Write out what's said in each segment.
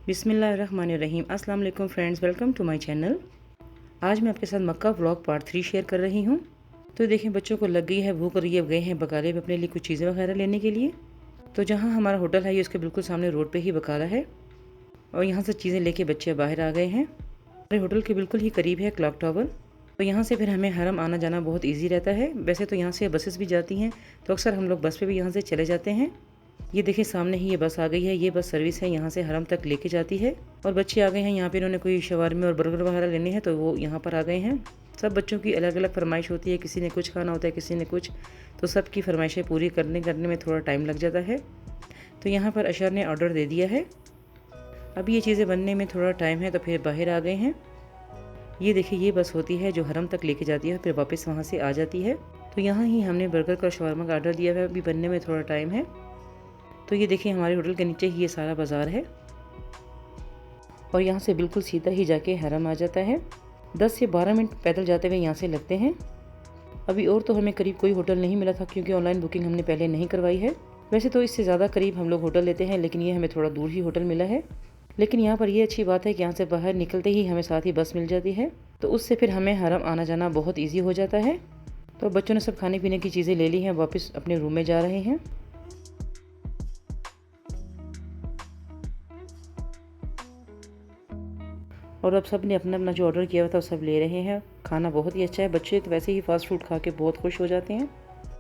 बिस्मिल्लाहिर्रहमानिर्रहीम। अस्सलाम वालेकुम friends, welcome to my channel. आज मैं आपके साथ मक्का व्लॉग पार्ट 3 शेयर कर रही हूँ। तो देखें, बच्चों को लग गई है भूख और ये गए हैं बकाले में अपने लिए कुछ चीज़ें वगैरह लेने के लिए। तो जहाँ हमारा होटल है ये उसके बिल्कुल सामने रोड पे ही बकाला है और यहाँ से चीज़ें लेके बच्चे बाहर आ गए हैं। हमारे होटल के बिल्कुल ही करीब है क्लॉक टावर। तो यहाँ से फिर हमें हरम आना जाना बहुत ईजी रहता है। वैसे तो यहाँ से बसेस भी जाती हैं, तो अक्सर हम लोग बस पे भी यहाँ से चले जाते हैं। ये देखिए सामने ही ये बस आ गई है। ये बस सर्विस है, यहाँ से हरम तक लेके जाती है। और बच्चे आ गए हैं यहाँ पे, इन्होंने कोई शवारमे और बर्गर वगैरह लेने हैं तो वो यहाँ पर आ गए हैं। सब बच्चों की अलग अलग फरमाइश होती है, किसी ने कुछ खाना होता है, किसी ने कुछ। तो सबकी फरमाइशें पूरी करने में थोड़ा टाइम लग जाता है। तो यहाँ पर अशर ने ऑर्डर दे दिया है। अभी ये चीज़ें बनने में थोड़ा टाइम है तो फिर बाहर आ गए हैं। ये देखिए ये बस होती है जो हरम तक लेके जाती है, फिर वापस वहाँ से आ जाती है। तो यहाँ ही हमने बर्गर का शवारमा का ऑर्डर दिया है, अभी बनने में थोड़ा टाइम है। तो ये देखिए हमारे होटल के नीचे ही ये सारा बाज़ार है और यहाँ से बिल्कुल सीधा ही जाके हरम आ जाता है। 10 से 12 मिनट पैदल जाते हुए यहाँ से लगते हैं। अभी और तो हमें करीब कोई होटल नहीं मिला था क्योंकि ऑनलाइन बुकिंग हमने पहले नहीं करवाई है। वैसे तो इससे ज़्यादा करीब हम लोग होटल लेते हैं, लेकिन ये हमें थोड़ा दूर ही होटल मिला है। लेकिन यहाँ पर ये अच्छी बात है कि यहाँ से बाहर निकलते ही हमें साथ ही बस मिल जाती है, तो उससे फिर हमें हरम आना जाना बहुत ईजी हो जाता है। तो बच्चों ने सब खाने पीने की चीज़ें ले ली हैं, वापस अपने रूम में जा रहे हैं। और अब सब ने अपना अपना जो ऑर्डर किया हुआ था सब ले रहे हैं। खाना बहुत ही अच्छा है, बच्चे तो वैसे ही फास्ट फूड खा के बहुत खुश हो जाते हैं।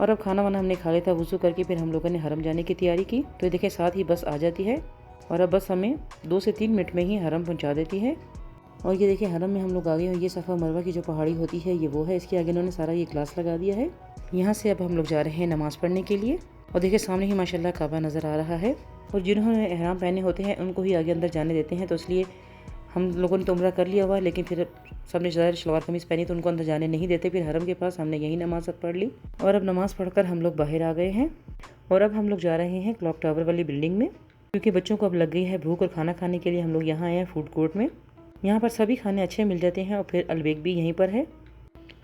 और अब खाना वाना हमने खा लिया था, वज़ू करके फिर हम लोगों ने हरम जाने की तैयारी की। तो देखिए साथ ही बस आ जाती है और अब बस हमें 2 से 3 मिनट में ही हरम पहुंचा देती है। और ये देखिए हरम में हम लोग आ गए हैं। ये सफ़ा मरवा की जो पहाड़ी होती है ये वो है, इसके आगे इन्होंने सारा ये ग्लास लगा दिया है। यहाँ से अब हम लोग जा रहे हैं नमाज़ पढ़ने के लिए। और देखिए सामने ही माशाल्लाह काबा नज़र आ रहा है। और जिन्होंने एहराम पहने होते हैं उनको ही आगे अंदर जाने देते हैं, तो इसलिए हम लोगों ने तो उम्रा कर लिया हुआ है, लेकिन फिर सबने ज़्यादा शलवार कमीज़ पहनी तो उनको अंदर जाने नहीं देते। फिर हरम के पास हमने यही नमाज़ पढ़ ली और अब नमाज़ पढ़कर हम लोग बाहर आ गए हैं। और अब हम लोग जा रहे हैं क्लॉक टावर वाली बिल्डिंग में, क्योंकि बच्चों को अब लग गई है भूख और खाना खाने के लिए हम लोग यहाँ आए हैं फूड कोर्ट में। यहाँ पर सभी खाने अच्छे मिल जाते हैं और फिर अलबेग भी यहीं पर है।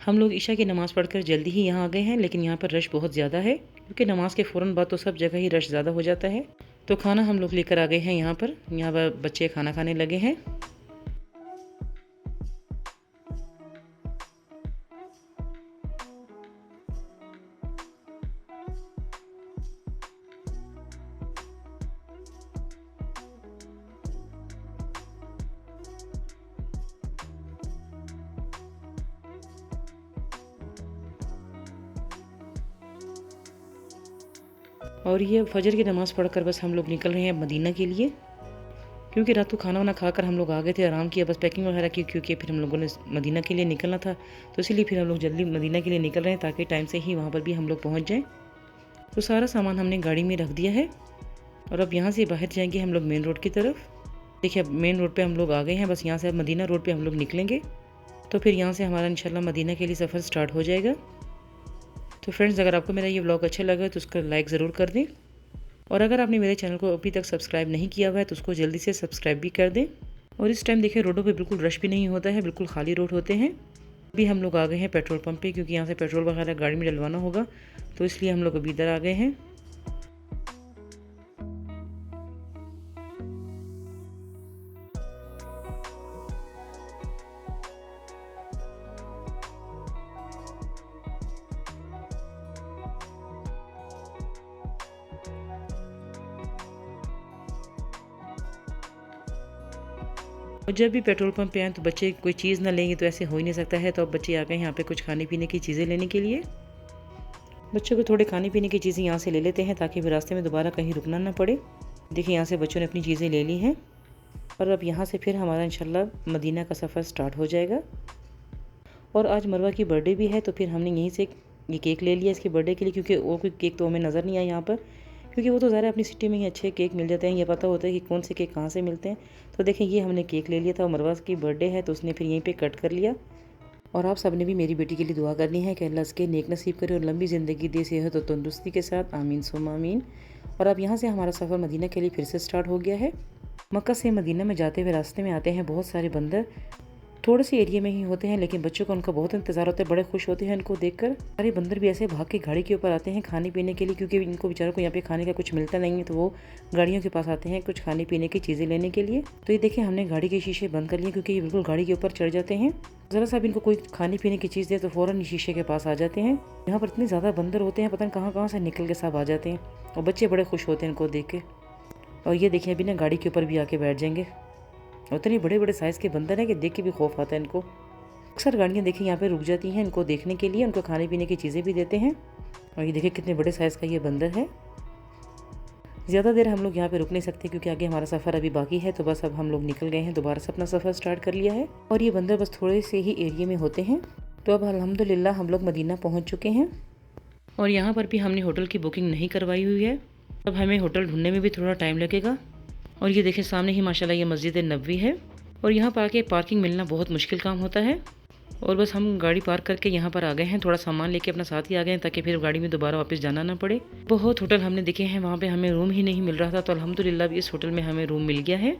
हम लोग ईशा की नमाज़ पढ़कर जल्दी ही यहाँ आ गए हैं, लेकिन यहाँ पर रश बहुत ज़्यादा है क्योंकि नमाज के फ़ौरन बाद तो सब जगह ही रश ज़्यादा हो जाता है। तो खाना हम लोग लेकर आ गए हैं यहाँ पर बच्चे खाना खाने लगे हैं। और ये फजर की नमाज़ पढ़कर बस हम लोग निकल रहे हैं मदीना के लिए, क्योंकि रात को खाना वाना खाकर हम लोग आ गए थे, आराम किया, बस पैकिंग वगैरह की, क्योंकि फिर हम लोगों ने मदीना के लिए निकलना था। तो इसीलिए फिर हम लोग जल्दी मदीना के लिए निकल रहे हैं ताकि टाइम से ही वहाँ पर भी हम लोग पहुँच जाएँ। तो सारा सामान हमने गाड़ी में रख दिया है और अब यहाँ से बाहर जाएंगे हम लोग मेन रोड की तरफ। देखिए अब मेन रोड पे हम लोग आ गए हैं, बस यहाँ से अब मदीना रोड पे हम लोग निकलेंगे तो फिर यहाँ से हमारा इंशाल्लाह मदीना के लिए सफ़र स्टार्ट हो जाएगा। तो फ्रेंड्स, अगर आपको मेरा ये व्लॉग अच्छा लगा तो उसका लाइक ज़रूर कर दें, और अगर आपने मेरे चैनल को अभी तक सब्सक्राइब नहीं किया हुआ है तो उसको जल्दी से सब्सक्राइब भी कर दें। और इस टाइम देखिए रोडों पे बिल्कुल रश भी नहीं होता है, बिल्कुल खाली रोड होते हैं। अभी हम लोग आ गए हैं पेट्रोल पंप पे, क्योंकि यहाँ से पेट्रोल वगैरह गाड़ी में डलवाना होगा, तो इसलिए हम लोग अभी इधर आ गए हैं। और जब भी पेट्रोल पंप पे आए तो बच्चे कोई चीज़ ना लेंगे तो ऐसे हो ही नहीं सकता है। तो अब बच्चे आ गए यहाँ पे कुछ खाने पीने की चीज़ें लेने के लिए। बच्चों को थोड़े खाने पीने की चीज़ें यहाँ से ले लेते हैं ताकि फिर रास्ते में दोबारा कहीं रुकना ना पड़े। देखिए यहाँ से बच्चों ने अपनी चीज़ें ले ली हैं और अब यहाँ से फिर हमारा इंशाल्लाह मदीना का सफ़र स्टार्ट हो जाएगा। और आज मरवा की बर्थडे भी है, तो फिर हमने यहीं से ये केक ले लिया इसके बर्थडे के लिए, क्योंकि और कोई केक तो हमें नज़र नहीं आया यहाँ पर, क्योंकि वो तो ज़्यादा अपनी सिटी में ही अच्छे केक मिल जाते हैं, ये पता होता है कि कौन से केक कहाँ से मिलते हैं। तो देखें ये हमने केक ले लिया था, मरवा की बर्थडे है तो उसने फिर यहीं पे कट कर लिया। और आप सब ने भी मेरी बेटी के लिए दुआ करनी है कि अल्लाह उसके नेक नसीब करे और लंबी ज़िंदगी दे, सेहत और तंदुरुस्ती के साथ, आमीन सुम्मा आमीन। और अब यहाँ से हमारा सफ़र मदीना के लिए फिर से स्टार्ट हो गया है। मक्का से मदीना में जाते हुए रास्ते में आते हैं बहुत सारे बंदर। थोड़े से एरिया में ही होते हैं, लेकिन बच्चों को उनका बहुत इंतजार होता है, बड़े खुश होते हैं इनको देखकर। सारे बंदर भी ऐसे भाग के गाड़ी के ऊपर आते हैं खाने पीने के लिए, क्योंकि इनको बेचारों को यहाँ पे खाने का कुछ मिलता नहीं है, तो वो गाड़ियों के पास आते हैं कुछ खाने पीने की चीज़ें लेने के लिए। तो ये देखिए हमने गाड़ी के शीशे बंद कर लिए, क्योंकि ये बिल्कुल गाड़ी के ऊपर चढ़ जाते हैं। ज़रा सा भी इनको कोई खाने पीने की चीज़ दे तो फ़ौरन शीशे के पास आ जाते हैं। यहाँ पर इतने ज़्यादा बंदर होते हैं, पता नहीं कहाँ कहाँ से निकल के सब आ जाते हैं, और बच्चे बड़े खुश होते हैं इनको देख के। और ये देखिए अभी ना गाड़ी के ऊपर भी आके बैठ जाएंगे। उतने बड़े बड़े साइज़ के बंदर हैं कि देख के भी खौफ आता है इनको। अक्सर गाड़ियाँ देखिए यहाँ पे रुक जाती हैं इनको देखने के लिए, उनको खाने पीने की चीज़ें भी देते हैं। और ये देखिए कितने बड़े साइज़ का ये बंदर है। ज़्यादा देर हम लोग यहाँ पे रुक नहीं सकते, क्योंकि आगे हमारा सफ़र अभी बाकी है। तो बस अब हम लोग निकल गए हैं, दोबारा से अपना सफ़र स्टार्ट कर लिया है। और ये बंदर बस थोड़े से ही एरिया में होते हैं। तो अब अल्हम्दुलिल्लाह हम लोग मदीना पहुँच चुके हैं, और यहाँ पर भी हमने होटल की बुकिंग नहीं करवाई हुई है। अब हमें होटल ढूंढने में भी थोड़ा टाइम लगेगा। और ये देखें सामने ही माशाल्लाह ये मस्जिद नबवी है, और यहाँ पर आके पार्किंग मिलना बहुत मुश्किल काम होता है। और बस हम गाड़ी पार्क करके यहाँ पर आ गए हैं, थोड़ा सामान लेके अपना साथ ही आ गए हैं, ताकि फिर गाड़ी में दोबारा वापस जाना ना पड़े। बहुत होटल हमने देखे हैं, वहाँ पे हमें रूम ही नहीं मिल रहा था, तो अल्हम्दुलिल्लाह भी इस होटल में हमें रूम मिल गया है।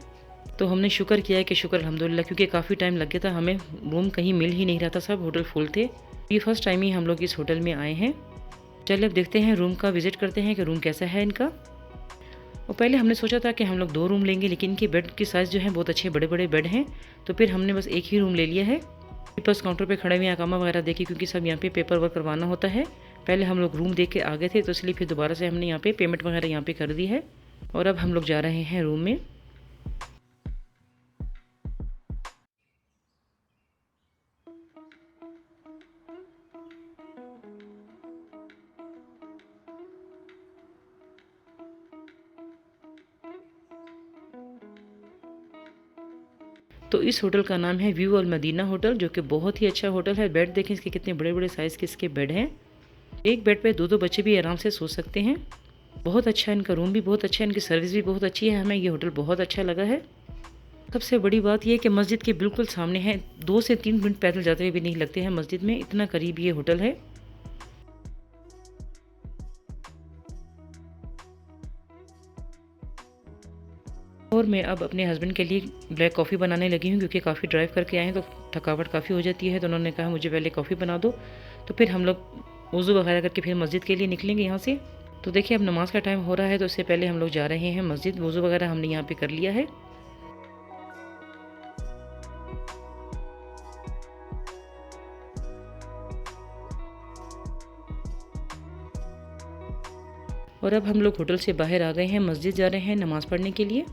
तो हमने शुक्र किया है कि शुक्र अल्हम्दुलिल्लाह, क्योंकि काफ़ी टाइम लग गया था, हमें रूम कहीं मिल ही नहीं रहा था, सब होटल फुल थे। ये फर्स्ट टाइम ही हम लोग इस होटल में आए हैं। चलिए अब देखते हैं रूम का विज़िट करते हैं कि रूम कैसा है इनका। और पहले हमने सोचा था कि हम लोग 2 रूम लेंगे, लेकिन इनके बेड की साइज़ जो है बहुत अच्छे बड़े बड़े बेड हैं, तो फिर हमने बस एक ही रूम ले लिया है। बस काउंटर पे खड़े हुए अकामा वगैरह देखी, क्योंकि सब यहाँ पे पेपर वर्क करवाना होता है। पहले हम लोग रूम देख के आ गए थे, तो इसलिए फिर दोबारा से हमने यहाँ पे पेमेंट वगैरह यहाँ पे कर दी है। और अब हम लोग जा रहे हैं रूम में। तो इस होटल का नाम है व्यू अल मदीना होटल, जो कि बहुत ही अच्छा होटल है। बेड देखें इसके कितने बड़े बड़े साइज़ के इसके बेड हैं। एक बेड पे 2-2 बच्चे भी आराम से सो सकते हैं। बहुत अच्छा है इनका रूम भी, बहुत अच्छा है, इनकी सर्विस भी बहुत अच्छी है। हमें ये होटल बहुत अच्छा लगा है। सबसे बड़ी बात यह है कि मस्जिद के बिल्कुल सामने है, 2 से 3 मिनट पैदल जाते हुए भी नहीं लगते हैं मस्जिद में, इतना करीब ये होटल है। और मैं अब अपने हस्बैंड के लिए ब्लैक कॉफ़ी बनाने लगी हूँ, क्योंकि काफ़ी ड्राइव करके आए हैं तो थकावट काफ़ी हो जाती है। तो उन्होंने कहा मुझे पहले कॉफ़ी बना दो, तो फिर हम लोग वज़ू वगैरह करके फिर मस्जिद के लिए निकलेंगे यहाँ से। तो देखिए अब नमाज़ का टाइम हो रहा है, तो उससे पहले हम लोग जा रहे हैं मस्जिद। वज़ू वगैरह हमने यहाँ पे कर लिया है। और अब हम लोग होटल से बाहर आ गए हैं, मस्जिद जा रहे हैं नमाज़ पढ़ने के लिए।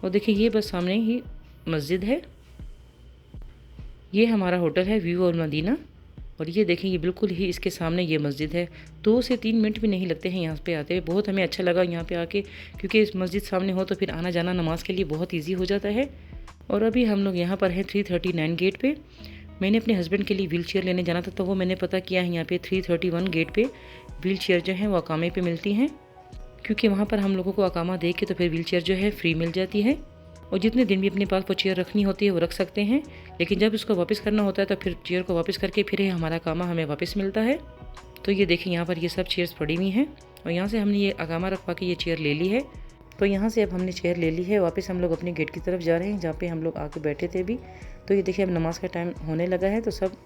और देखिए ये बस सामने ही मस्जिद है। ये हमारा होटल है व्यू और मदीना, और ये देखें ये बिल्कुल ही इसके सामने ये मस्जिद है। 2 से 3 मिनट भी नहीं लगते हैं यहाँ पे आते हुए। बहुत हमें अच्छा लगा यहाँ पे आके, क्योंकि इस मस्जिद सामने हो तो फिर आना जाना नमाज़ के लिए बहुत ईजी हो जाता है। और अभी हम लोग यहाँ पर हैं 339 गेट पे। मैंने अपने हस्बैंड के लिए व्हील चेयर लेने जाना था, तो वो मैंने पता किया है यहाँ पे 331 गेट पे व्हील चेयर जो है वो अकामे पे मिलती हैं, क्योंकि वहाँ पर हम लोगों को अकामा दे के तो फिर व्हील चेयर जो है फ्री मिल जाती है। और जितने दिन भी अपने पास वो चेयर रखनी होती है वो रख सकते हैं, लेकिन जब इसको वापस करना होता है तो फिर चेयर को वापस करके फिर हमारा अकामा हमें वापस मिलता है। तो ये देखें यहाँ पर ये सब चेयर्स पड़ी हुई हैं, और यहाँ से हमने ये अकामा रखवा के ये चेयर ले ली है। तो यहाँ से अब हमने चेयर ले ली है, वापस हम लोग अपने गेट की तरफ जा रहे हैं, जहाँ पे हम लोग आके बैठे थे अभी। तो ये देखिए अब नमाज़ का टाइम होने लगा है, तो सब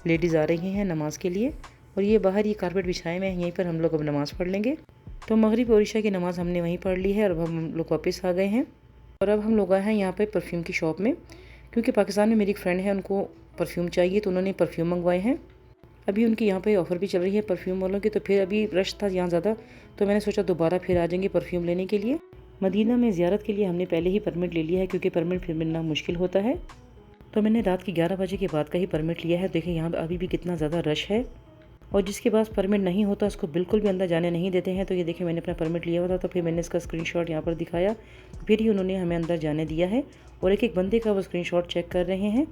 लेडीज़ आ रही हैं नमाज़ के लिए। और ये बाहर ये कारपेट बिछाए हुए हैं, यहीं पर हम लोग अब नमाज़ पढ़ लेंगे। तो मगरिब और इशा की नमाज़ हमने वहीं पढ़ ली है, और अब हम लोग वापस आ गए हैं। और अब हम लोग आए हैं यहाँ पे परफ्यूम की शॉप में, क्योंकि पाकिस्तान में मेरी एक फ्रेंड है, उनको परफ्यूम चाहिए, तो उन्होंने परफ्यूम मंगवाए हैं। अभी उनकी यहाँ पे ऑफ़र भी चल रही है परफ्यूम वालों की, तो फिर अभी रश था यहाँ ज़्यादा, तो मैंने सोचा दोबारा फिर आ जाएंगे परफ्यूम लेने के लिए। मदीना में ज़ियारत के लिए हमने पहले ही परमिट ले लिया है, क्योंकि परमिट फिर मिलना मुश्किल होता है। तो मैंने रात की 11 बजे के बाद का ही परमिट लिया है। देखिए यहाँ अभी भी कितना ज़्यादा रश है, और जिसके पास परमिट नहीं होता उसको बिल्कुल भी अंदर जाने नहीं देते हैं। तो ये देखिए मैंने अपना परमिट लिया हुआ था, तो फिर मैंने इसका स्क्रीनशॉट यहाँ पर दिखाया, फिर ही उन्होंने हमें अंदर जाने दिया है। और एक एक बंदे का वो स्क्रीनशॉट चेक कर रहे हैं,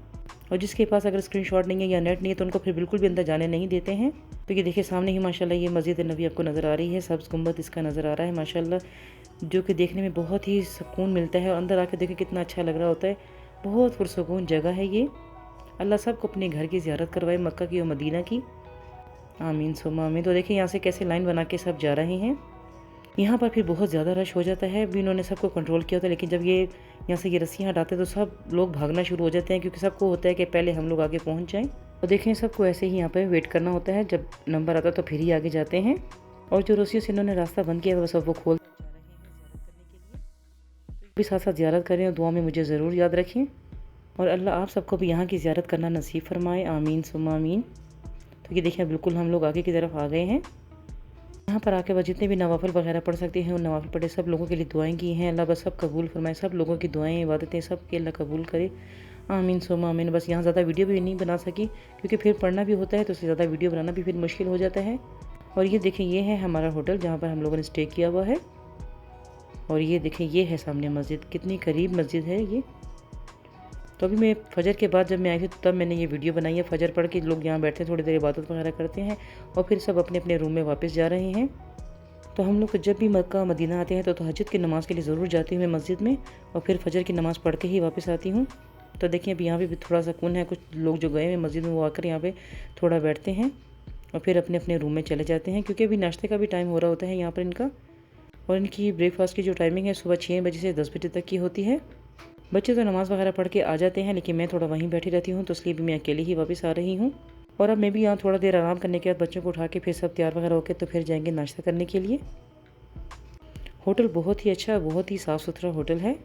और जिसके पास अगर स्क्रीनशॉट नहीं है या नेट नहीं है तो उनको फिर बिल्कुल भी अंदर जाने नहीं देते हैं। तो ये देखिए सामने ही माशाल्लाह ये मस्जिद नबी आपको नज़र आ रही है, सब्ज़ गुंबद इसका नज़र आ रहा है माशाल्लाह, जो कि देखने में बहुत ही सुकून मिलता है। और अंदर आके देखिए कितना अच्छा लग रहा होता है, बहुत पुरसुकून जगह है ये। अल्लाह सबको अपने घर की ज़ियारत करवाए, मक्का की और मदीना की, आमीन सुम्मा आमीन। तो देखिए यहाँ से कैसे लाइन बना के सब जा रहे हैं। यहाँ पर फिर बहुत ज़्यादा रश हो जाता है। भी इन्होंने सबको कंट्रोल किया होता है, लेकिन जब ये यहाँ से ये रस्सियाँ हटाते हैं तो सब लोग भागना शुरू हो जाते हैं, क्योंकि सबको होता है कि पहले हम लोग आगे पहुँच जाएँ। और देखें, सबको ऐसे ही यहाँ पर वेट करना होता है, जब नंबर आता है तो फिर ही आगे जाते हैं। और जो रस्सियों से इन्होंने रास्ता बंद किया है सब वो खोल जा रहे हैं ज़ियारत करने के लिए। भी साथ साथ ज़ियारत करें और दुआ में मुझे ज़रूर याद रखें, और अल्लाह आप सबको भी यहाँ की ज़ियारत करना नसीब फरमाए। आमीन सुम्मा आमीन। तो ये देखिए, बिल्कुल हम लोग आगे की तरफ आ गए हैं। यहाँ पर आके बस जितने भी नवाफिल वगैरह पढ़ सकते हैं उन नवाफिल पढ़े। सब लोगों के लिए दुआएं की हैं, अल्लाह बस सब कबूल फरमाए। सब लोगों की दुआएं इबादतें सब के अल्लाह कबूल करे। आमीन सुम्मा आमीन। बस यहाँ ज़्यादा वीडियो भी नहीं बना सकी, क्योंकि फिर पढ़ना भी होता है तो उससे ज़्यादा वीडियो बनाना भी फिर मुश्किल हो जाता है। और ये देखें, ये है हमारा होटल जहाँ पर हम लोगों ने स्टे किया हुआ है। और ये देखें, ये है सामने मस्जिद, कितनी करीब मस्जिद है ये। तो अभी मैं फ़जर के बाद जब मैं आई थी तब मैंने ये वीडियो बनाई है। फ़जर पढ़ के लोग यहाँ बैठते हैं, थोड़ी देर इबादत वगैरह करते हैं और फिर सब अपने अपने रूम में वापस जा रहे हैं। तो हम लोग जब भी मक्का मदीना आते हैं तो तहज्जुद की नमाज़ के लिए ज़रूर जाती हूँ मैं मस्जिद में, और फिर फ़जर की नमाज़ पढ़ के ही वापस आती हूँ। तो देखिए, अभी यहाँ पे भी थोड़ा सुकून है। कुछ लोग जो गए हैं मस्जिद में वो आकर यहाँ पे थोड़ा बैठते हैं और फिर अपने अपने रूम में चले जाते हैं, क्योंकि अभी नाश्ते का भी टाइम हो रहा होता है यहाँ पर इनका। और इनकी ब्रेकफास्ट की जो टाइमिंग है सुबह 6 बजे से 10 बजे तक की होती है। बच्चे तो नमाज़ वगैरह पढ़ के आ जाते हैं, लेकिन मैं थोड़ा वहीं बैठी रहती हूँ, तो इसलिए भी मैं अकेले ही वापस आ रही हूँ। और अब मैं भी यहाँ थोड़ा देर आराम करने के बाद बच्चों को उठा के फिर सब तैयार वगैरह होकर तो फिर जाएंगे नाश्ता करने के लिए। होटल बहुत ही अच्छा, बहुत ही साफ़ सुथरा होटल है।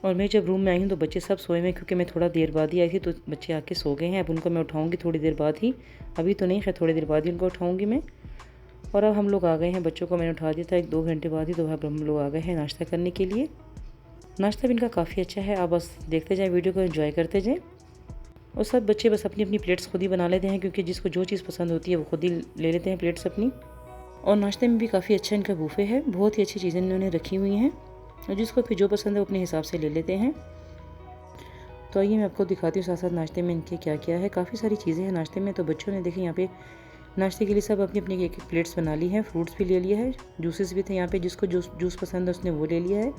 और मैं जब रूम में आई हूँ तो बच्चे सब सोए हुए हैं, क्योंकि मैं थोड़ा देर बाद ही आई थी तो बच्चे आके सो गए हैं। अब उनको मैं उठाऊँगी थोड़ी देर बाद ही, अभी तो नहीं, खैर थोड़ी देर बाद ही उनको उठाऊँगी मैं। और अब हम लोग आ गए हैं, बच्चों को मैंने उठा दिया था 1-2 घंटे बाद ही, तो अब हम लोग आ गए हैं नाश्ता करने के लिए। नाश्ता भी इनका काफ़ी अच्छा है। आप बस देखते जाएँ, वीडियो को एंजॉय करते जाएँ। और सब बच्चे बस अपनी अपनी प्लेट्स खुद ही बना लेते हैं, क्योंकि जिसको जो चीज़ पसंद होती है वो खुद ही ले लेते हैं प्लेट्स अपनी। और नाश्ते में भी काफ़ी अच्छा इनका बूफे है, बहुत ही अच्छी चीज़ें इन्होंने रखी हुई हैं, और जिसको फिर जो पसंद है वो अपने हिसाब से ले लेते हैं। तो आइए मैं आपको दिखाती हूँ साथ साथ नाश्ते में इनके क्या क्या है। काफ़ी सारी चीज़ें हैं नाश्ते में। तो बच्चों ने देखें यहाँ पे नाश्ते के लिए सब अपनी अपनी एक प्लेट्स बना ली हैं। फ्रूट्स भी ले लिया है, जूसेस भी थे यहाँ पे, जिसको जूस पसंद है उसने वो ले लिया है।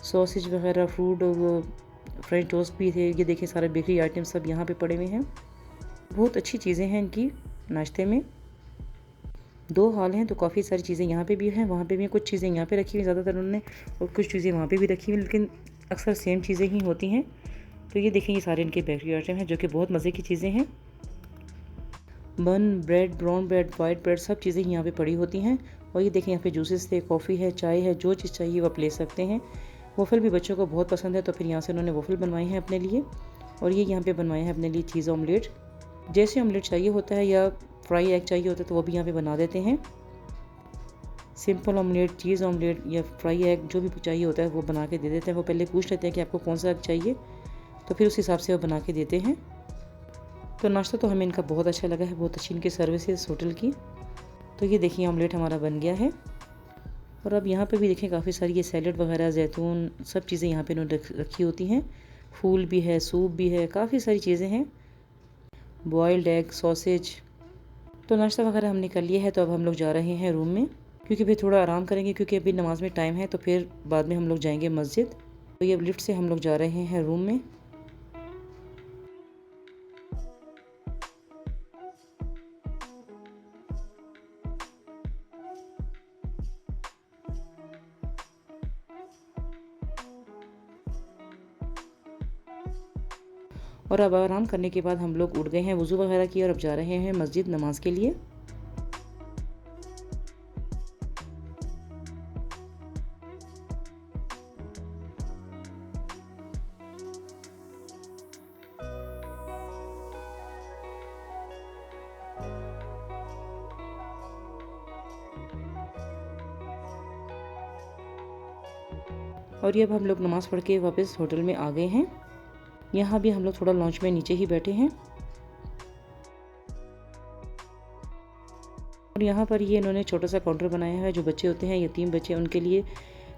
सॉसेज वगैरह, फ्रूट और फ्रेंच टोस्ट भी थे। ये देखिए, सारे बेकरी आइटम सब यहाँ पे पड़े हुए हैं। बहुत अच्छी चीज़ें हैं इनकी नाश्ते में। 2 हॉल हैं तो काफ़ी सारी चीज़ें यहाँ पे भी हैं, वहाँ पे भी हैं। कुछ चीज़ें यहाँ पे रखी हुई ज़्यादातर उन्होंने, और कुछ चीज़ें वहाँ पे भी रखी हुई, लेकिन अक्सर सेम चीज़ें ही होती हैं। तो ये देखें, ये सारे इनके बेकरी आइटम हैं जो कि बहुत मज़े की चीज़ें हैं। बन, bread, brown bread, white bread, सब चीज़ें यहाँ पे पड़ी होती हैं। और ये देखें, यहाँ पे जूसेस थे, कॉफ़ी है, चाय है, जो चीज़ चाहिए वो आप ले सकते हैं। वफ़ल भी बच्चों को बहुत पसंद है, तो फिर यहाँ से उन्होंने वफ़ल बनवाए हैं अपने लिए। और ये यहाँ पे बनवाए हैं अपने लिए चीज़ ऑमलेट। जैसे ऑमलेट चाहिए होता है या फ्राई एग चाहिए होता है तो वो भी यहाँ पे बना देते हैं। सिंपल ऑमलेट, चीज़ ऑमलेट या फ्राई एग जो भी चाहिए होता है वो बना के दे देते हैं। वो पहले पूछ लेते हैं कि आपको कौन सा एग चाहिए, तो फिर उस हिसाब से वो बना के देते हैं। तो नाश्ता तो हमें इनका बहुत अच्छा लगा है, बहुत अच्छी इनकी सर्विस है इस होटल की। तो ये देखिए, ऑमलेट हमारा बन गया है। और अब यहाँ पे भी देखें, काफ़ी सारी ये सैलड वगैरह, जैतून, सब चीज़ें यहाँ पे इन्होंने रखी होती हैं। फूल भी है, सूप भी है, काफ़ी सारी चीज़ें हैं। Boiled egg, sausage. तो नाश्ता वगैरह हमने कर लिया है, तो अब हम लोग जा रहे हैं रूम में, क्योंकि फिर थोड़ा आराम करेंगे, क्योंकि अभी नमाज़ में टाइम है। तो फिर बाद में हम लोग जाएंगे मस्जिद। तो ये लिफ्ट से हम लोग जा रहे हैं रूम में। और अब आराम करने के बाद हम लोग उठ गए हैं, वज़ू वगैरह किया, और अब जा रहे हैं मस्जिद नमाज के लिए। और ये अब हम लोग नमाज़ पढ़ के वापस होटल में आ गए हैं। यहाँ भी हम लोग थोड़ा लॉन्च में नीचे ही बैठे हैं। और यहाँ पर ये इन्होंने छोटा सा काउंटर बनाया है। जो बच्चे होते हैं, यतीम बच्चे, उनके लिए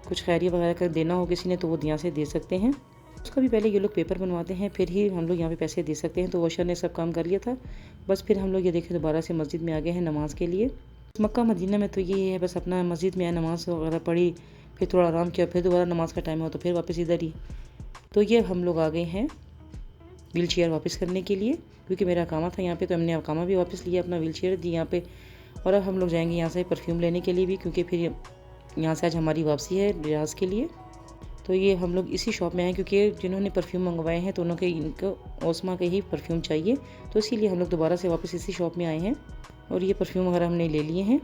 कुछ खैरिया वगैरह कर देना हो किसी ने तो वो यहाँ से दे सकते हैं। उसका भी पहले ये लोग पेपर बनवाते हैं, फिर ही हम लोग यहाँ पे पैसे दे सकते हैं। तो वॉशर ने सब काम कर लिया था। बस फिर हम लोग ये देखें दोबारा से मस्जिद में आ गए हैं नमाज़ के लिए। मक्का मदीना में तो ये है, बस अपना मस्जिद में आए, नमाज़ वगैरह पढ़ी, फिर थोड़ा आराम किया, फिर दोबारा नमाज़ का टाइम हो तो फिर वापस इधर ही। तो ये हम लोग आ गए हैं व्हील चेयर वापस करने के लिए, क्योंकि मेरा अकामा था यहाँ पे, तो हमने अकामा भी वापस लिया, अपना व्हील चेयर दी यहाँ पे और अब हम लोग जाएंगे यहाँ से परफ्यूम लेने के लिए भी, क्योंकि फिर यहाँ से आज हमारी वापसी है रियाज के लिए। तो ये हम लोग इसी शॉप में आए क्योंकि जिन्होंने परफ्यूम मंगवाए हैं तो उन्होंने इनको ओस्मा के ही परफ्यूम चाहिए, तो इसीलिए हम लोग दोबारा से वापस इसी शॉप में आए हैं और ये परफ्यूम वगैरह हमने ले लिए हैं।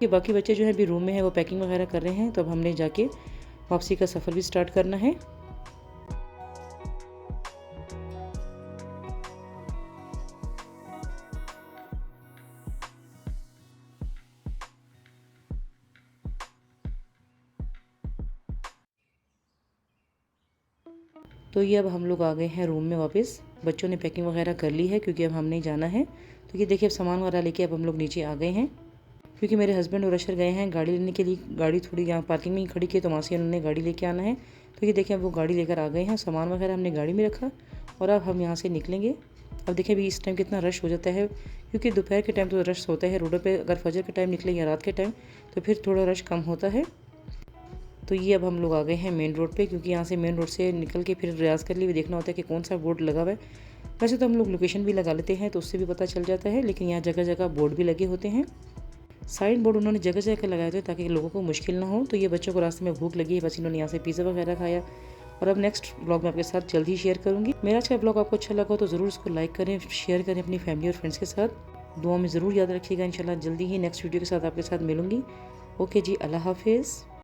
कि बाकी बच्चे जो है अभी रूम में है वो पैकिंग वगैरह कर रहे हैं, तो अब हमने जाके वापसी का सफ़र भी स्टार्ट करना है। तो ये अब हम लोग आ गए हैं रूम में वापस। बच्चों ने पैकिंग वगैरह कर ली है क्योंकि अब हमने जाना है। तो ये देखिए अब सामान वगैरह लेके अब हम लोग नीचे आ गए हैं, क्योंकि मेरे हस्बैंड और अशर गए हैं गाड़ी लेने के लिए। गाड़ी थोड़ी यहाँ पार्किंग में ही खड़ी की, तो वहाँ से उन्होंने गाड़ी लेके आना है। तो ये देखिए अब वो गाड़ी लेकर आ गए हैं, सामान वगैरह हमने गाड़ी में रखा और अब हम यहाँ से निकलेंगे। अब देखिए अभी इस टाइम कितना रश हो जाता है, क्योंकि दोपहर के टाइम तो रश होता है रोडों पे। अगर फजर के टाइम निकले या रात के टाइम तो फिर थोड़ा रश कम होता है। तो ये अब हम लोग आ गए हैं मेन रोड पे, क्योंकि यहाँ से मेन रोड से निकल के फिर रियाज के लिए भी देखना होता है कि कौन सा बोर्ड लगा हुआ है। वैसे तो हम लोग लोकेशन भी लगा लेते हैं तो उससे भी पता चल जाता है, लेकिन यहाँ जगह जगह बोर्ड भी लगे होते हैं। साइन बोर्ड उन्होंने जगह जगह लगाए थे ताकि लोगों को मुश्किल ना हो। तो ये बच्चों को रास्ते में भूख लगी है, बस इन्होंने यहाँ से पिज़्ज़ा वगैरह खाया। और अब नेक्स्ट ब्लॉग में आपके साथ जल्द ही शेयर करूँगी। मेरा आज का ब्लॉग आपको अच्छा लगा तो ज़रूर इसको लाइक करें, शेयर करें अपनी फैमिली और फ्रेंड्स के साथ। दुआ में ज़रूर याद रखिएगा। इंशाल्लाह जल्दी ही नेक्स्ट वीडियो के साथ आपके साथ मिलूँगी। ओके जी, अल्लाह हाफिज़।